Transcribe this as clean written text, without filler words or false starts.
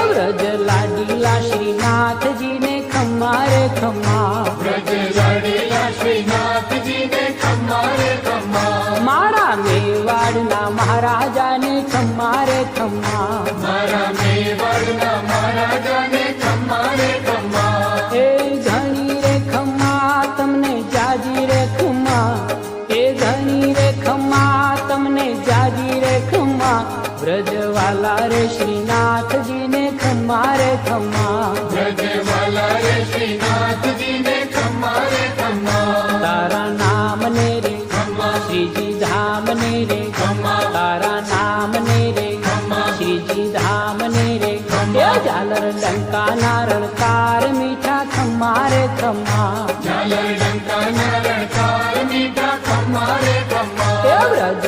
વ્રજ લાડીલા શ્રીનાથજીને ખમ્મા રે ખમ્મા, વ્રજ લાડીલા શ્રીનાથજીને ખમ્મા રે ખમ્મા, મારા મેવાડના મહારાજાને ખમ્મા રે ખમ્મા, મારા મેવાડના મહારાજાને ખમ્મા રે ખમ્મા, એ ઘણી રે ખમ્મા તમને જાજી રે ખમ્મા, એ ઘણી રે ખમ્મા તમને જાજી રે ખમ્મા, વ્રજવાલા રે શ્રીનાથજીને ખમ્મા રે ખમ્મા, વ્રજવાલા રે શ્રીનાથજીને ખમ્મા રે ખમ્મા, તારા નામને રે ખમ્મા, શ્રીજી ધામને રે ખમ્મા, તારા નામને રે ખમ્મા, શ્રીજી ધામને રે એ ઝાલર ડંકાના રણકાર મીઠા ખમ્મા રે ખમ્મા, ઝાલર ડંકાના રણકાર મીઠા ખમ્મા રે ખમ્મા, એ વ્રજ